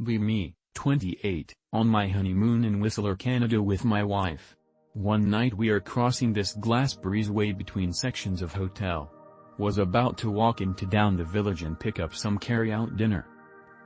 Be me, 28, on my honeymoon in Whistler, Canada with my wife. One night we are crossing this glass breezeway between sections of hotel. Was about to walk into down the village and pick up some carry-out dinner.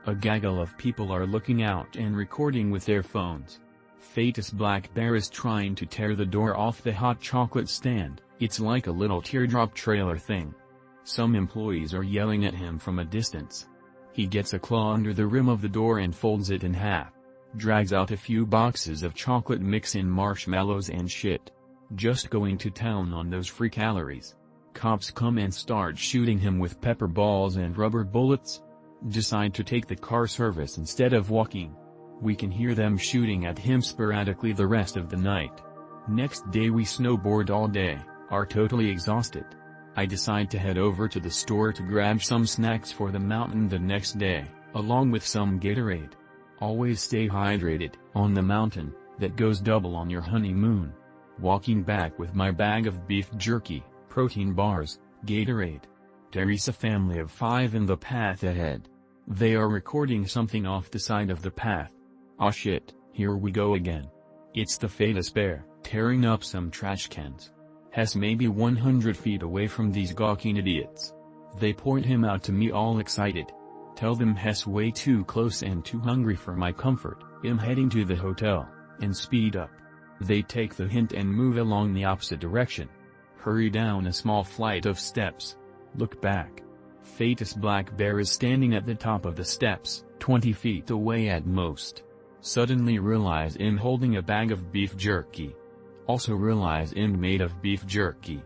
A gaggle of people are looking out and recording with their phones. Fatus Black Bear is trying to tear the door off the hot chocolate stand. It's like a little teardrop trailer thing. Some employees are yelling at him from a distance. He gets a claw under the rim of the door and folds it in half. Drags out a few boxes of chocolate mix in marshmallows and shit. Just going to town on those free calories. Cops come and start shooting him with pepper balls and rubber bullets. Decide to take the car service instead of walking. We can hear them shooting at him sporadically the rest of the night. Next day we snowboard all day, are totally exhausted. I decide to head over to the store to grab some snacks for the mountain the next day, along with some Gatorade. Always stay hydrated on the mountain, that goes double on your honeymoon. Walking back with my bag of beef jerky, protein bars, Gatorade. There's a family of 5 in the path ahead. They are recording something off the side of the path. Aw shit, here we go again. It's the Fatus Bear, tearing up some trash cans. Hess maybe 100 feet away from these gawking idiots. They point him out to me all excited. Tell them Hess way too close and too hungry for my comfort. I'm heading to the hotel, and speed up. They take the hint and move along the opposite direction. Hurry down a small flight of steps. Look back. Fatus Black Bear is standing at the top of the steps, 20 feet away at most. Suddenly realize I'm holding a bag of beef jerky. Also realize I'm made of beef jerky.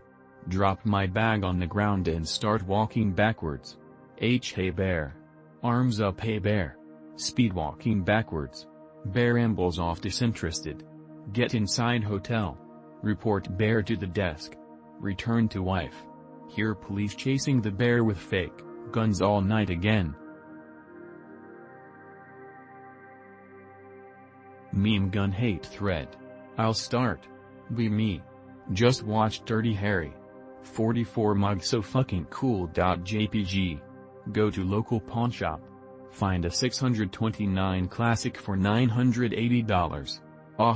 Drop my bag on the ground and start walking backwards. Hey bear. Arms up hey bear. Speed walking backwards. Bear ambles off disinterested. Get inside hotel. Report bear to the desk. Return to wife. Hear police chasing the bear with fake guns all night again. Meme gun hate thread. I'll start. Be me. Just watched Dirty Harry. 44 mug so fucking cool. .jpg. Go to local pawn shop. Find a 629 classic for $980.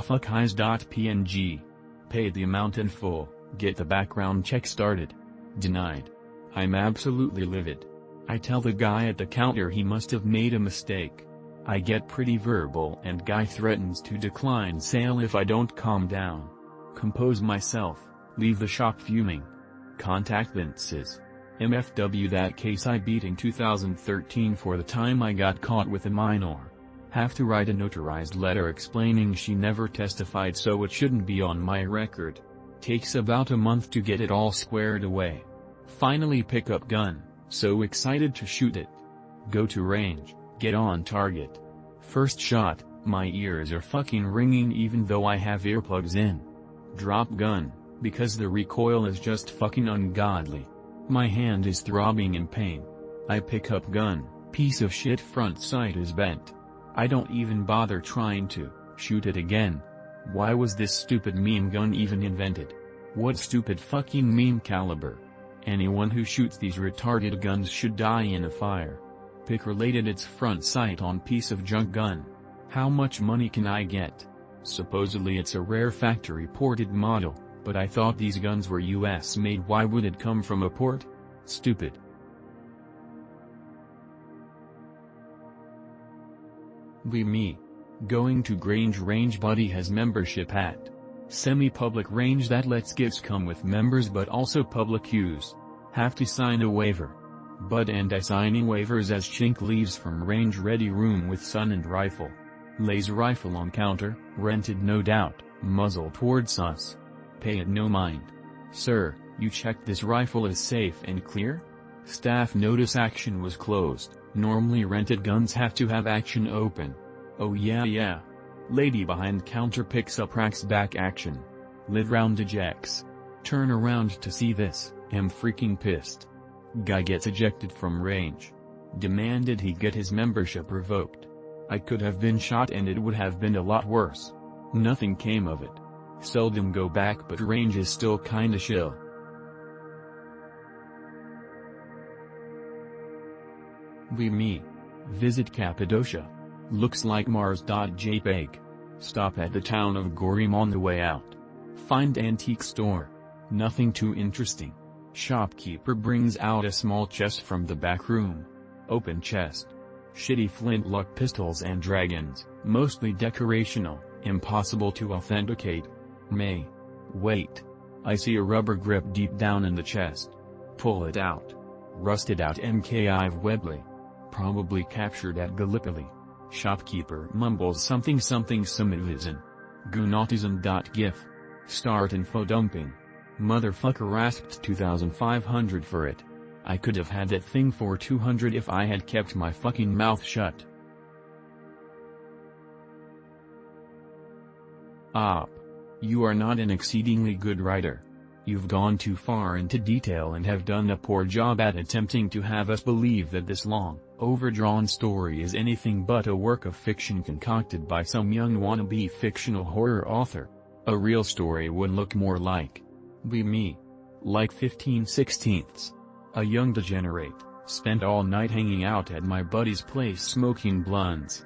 Fuck eyes.png. Pay the amount in full, get the background check started. Denied. I'm absolutely livid. I tell the guy at the counter he must have made a mistake. I get pretty verbal and guy threatens to decline sale if I don't calm down. Compose myself, leave the shop fuming. Contact Vince's. MFW that case I beat in 2013 for the time I got caught with a minor. Have to write a notarized letter explaining she never testified so it shouldn't be on my record. Takes about a month to get it all squared away. Finally pick up gun, so excited to shoot it. Go to range, get on target. First shot, my ears are fucking ringing even though I have earplugs in. Drop gun, because the recoil is just fucking ungodly. My hand is throbbing in pain. I pick up gun, piece of shit front sight is bent. I don't even bother trying to shoot it again. Why was this stupid meme gun even invented? What stupid fucking meme caliber? Anyone who shoots these retarded guns should die in a fire. Pick related its front sight on piece of junk gun. How much money can I get? Supposedly it's a rare factory ported model. But I thought these guns were US made. Why would it come from a port? Stupid. Be me. Going to Grange. Range buddy has membership at semi-public range that lets gifts come with members but also public use. Have to sign a waiver. Bud and I signing waivers as Chink leaves from range. Ready room with sun and rifle. Lays rifle on counter, rented no doubt, muzzle towards us. Pay it no mind. Sir, you checked this rifle is safe and clear? Staff notice action was closed. Normally rented guns have to have action open. Oh yeah. Lady behind counter picks up racks back action. Lid round ejects. Turn around to see this, am freaking pissed. Guy gets ejected from range. Demanded he get his membership revoked. I could have been shot and it would have been a lot worse. Nothing came of it. Seldom go back but range is still kinda chill. Be me. Visit Cappadocia. Looks like Mars.jpg. Stop at the town of Gorim on the way out. Find antique store. Nothing too interesting. Shopkeeper brings out a small chest from the back room. Open chest. Shitty flintlock pistols and dragons, mostly decorational, impossible to authenticate. Wait. I see a rubber grip deep down in the chest. Pull it out. Rusted out MK5 Webley. Probably captured at Gallipoli. Shopkeeper mumbles something Sumivizin. Gunautism.gif. Start info dumping. Motherfucker asked 2,500 for it. I could have had that thing for 200 if I had kept my fucking mouth shut. Op. You are not an exceedingly good writer. You've gone too far into detail and have done a poor job at attempting to have us believe that this long, overdrawn story is anything but a work of fiction concocted by some young wannabe fictional horror author. A real story would look more like me. Like 15/16. A young degenerate, spent all night hanging out at my buddy's place smoking blunts.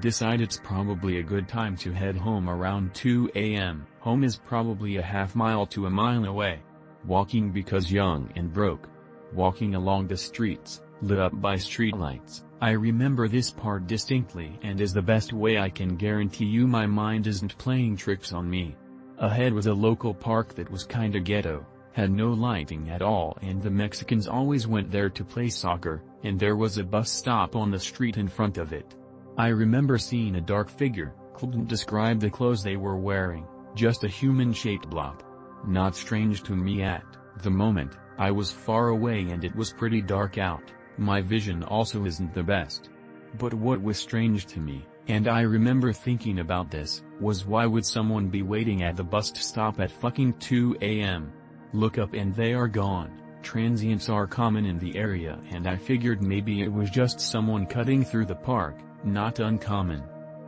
Decide it's probably a good time to head home around 2 a.m. Home is probably a half mile to a mile away. Walking because young and broke. Walking along the streets, lit up by streetlights. I remember this part distinctly and is the best way I can guarantee you my mind isn't playing tricks on me. Ahead was a local park that was kinda ghetto, had no lighting at all and the Mexicans always went there to play soccer, and there was a bus stop on the street in front of it. I remember seeing a dark figure, couldn't describe the clothes they were wearing, just a human-shaped blob. Not strange to me at the moment, I was far away and it was pretty dark out, my vision also isn't the best. But what was strange to me, and I remember thinking about this, was why would someone be waiting at the bus stop at fucking 2 a.m.? Look up and they are gone. Transients are common in the area and I figured maybe it was just someone cutting through the park, not uncommon.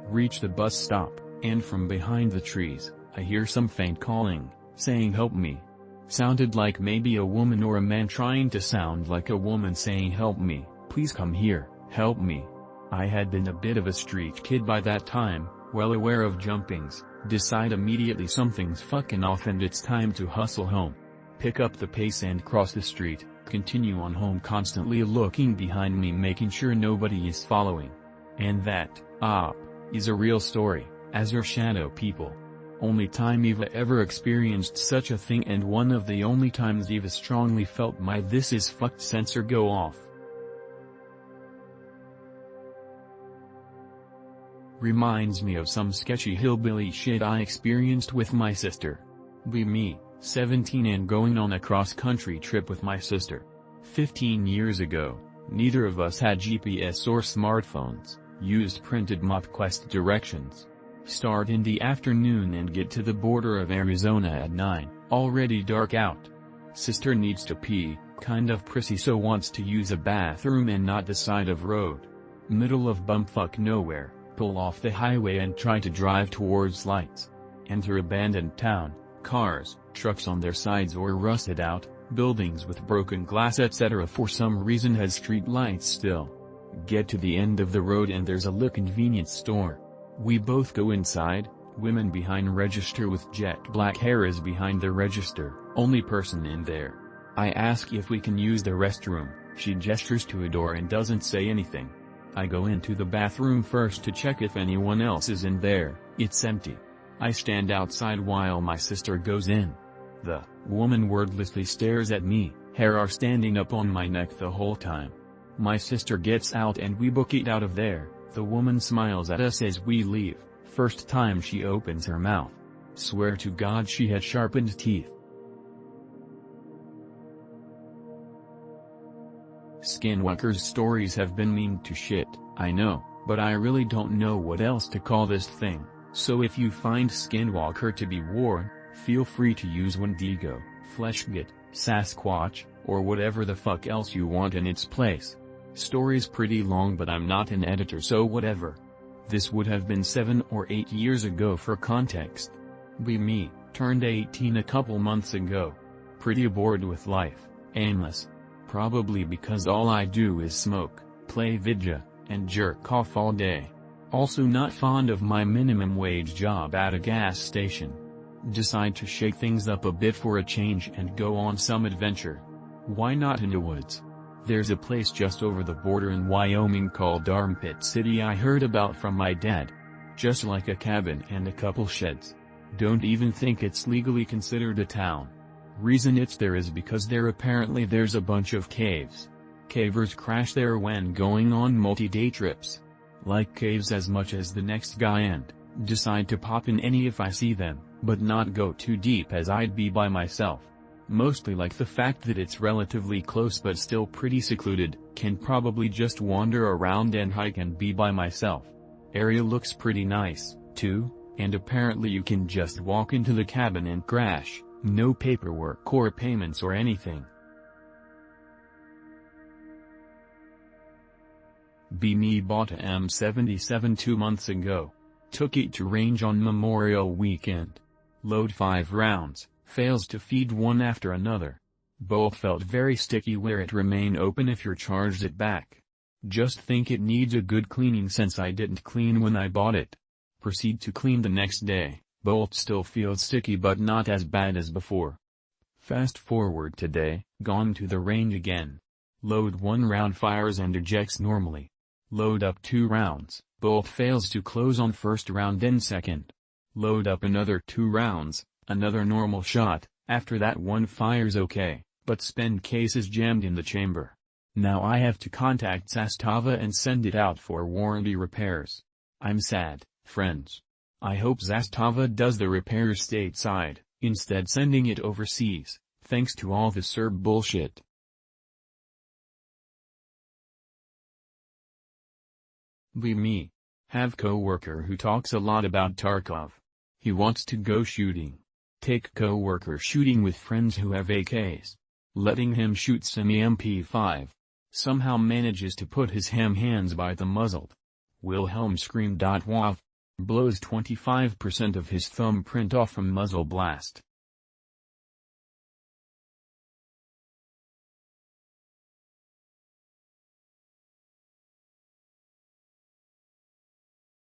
Reach the bus stop, and from behind the trees, I hear some faint calling, saying help me. Sounded like maybe a woman or a man trying to sound like a woman saying help me, please come here, help me. I had been a bit of a street kid by that time, well aware of jumpings, decide immediately something's fucking off and it's time to hustle home. Pick up the pace and cross the street, continue on home constantly looking behind me making sure nobody is following. And that, is a real story, as are shadow people. Only time Eva ever experienced such a thing and one of the only times Eva strongly felt my "this is fucked" sensor go off. Reminds me of some sketchy hillbilly shit I experienced with my sister. Me, 17 and going on a cross-country trip with my sister. 15 years ago, neither of us had GPS or smartphones, used printed MapQuest directions. Start in the afternoon and get to the border of Arizona at 9, already dark out. Sister needs to pee, kind of prissy so wants to use a bathroom and not the side of road. Middle of bumfuck nowhere, pull off the highway and try to drive towards lights. Enter abandoned town, cars, trucks on their sides or rusted out, buildings with broken glass etc. for some reason has street lights still. Get to the end of the road and there's a little convenience store. We both go inside, women behind register with jet black hair is behind the register, only person in there. I ask if we can use the restroom, she gestures to a door and doesn't say anything. I go into the bathroom first to check if anyone else is in there, it's empty. I stand outside while my sister goes in. The woman wordlessly stares at me, hair are standing up on my neck the whole time. My sister gets out and we book it out of there. The woman smiles at us as we leave, first time she opens her mouth. Swear to God she had sharpened teeth. Skinwalker's stories have been mean to shit, I know, but I really don't know what else to call this thing, so if you find Skinwalker to be worn, feel free to use Wendigo, Fleshgit, Sasquatch, or whatever the fuck else you want in its place. Story's pretty long but I'm not an editor so whatever. This would have been 7 or 8 years ago for context. Me, turned 18 a couple months ago. Pretty bored with life, aimless. Probably because all I do is smoke, play vidya, and jerk off all day. Also not fond of my minimum wage job at a gas station. Decide to shake things up a bit for a change and go on some adventure. Why not in the woods? There's a place just over the border in Wyoming called Armpit City I heard about from my dad. Just like a cabin and a couple sheds. Don't even think it's legally considered a town. Reason it's there is because there's a bunch of caves. Cavers crash there when going on multi-day trips. Like caves as much as the next guy and decide to pop in any if I see them, but not go too deep as I'd be by myself. Mostly like the fact that it's relatively close but still pretty secluded, can probably just wander around and hike and be by myself. Area looks pretty nice, too, and apparently you can just walk into the cabin and crash, no paperwork or payments or anything. Me bought a M77 2 months ago. Took it to range on Memorial Weekend. Load 5 rounds, fails to feed one after another. Both felt very sticky where it remain open if you're charged it back. Just think it needs a good cleaning since I didn't clean when I bought it. Proceed to clean the next day, bolt still feels sticky but not as bad as before. Fast forward today, gone to the range again. Load 1 round fires and ejects normally. Load up 2 rounds, bolt fails to close on first round then second. Load up another 2 rounds, another normal shot, after that one fires okay, but spend case is jammed in the chamber. Now I have to contact Zastava and send it out for warranty repairs. I'm sad, friends. I hope Zastava does the repairs stateside, instead sending it overseas, thanks to all the Serb bullshit. Me. Have co-worker who talks a lot about Tarkov. He wants to go shooting. Take co-worker shooting with friends who have AKs. Letting him shoot semi-MP5. Somehow manages to put his hands by the muzzle. Wilhelm scream. Wav. Blows 25% of his thumbprint off from muzzle blast.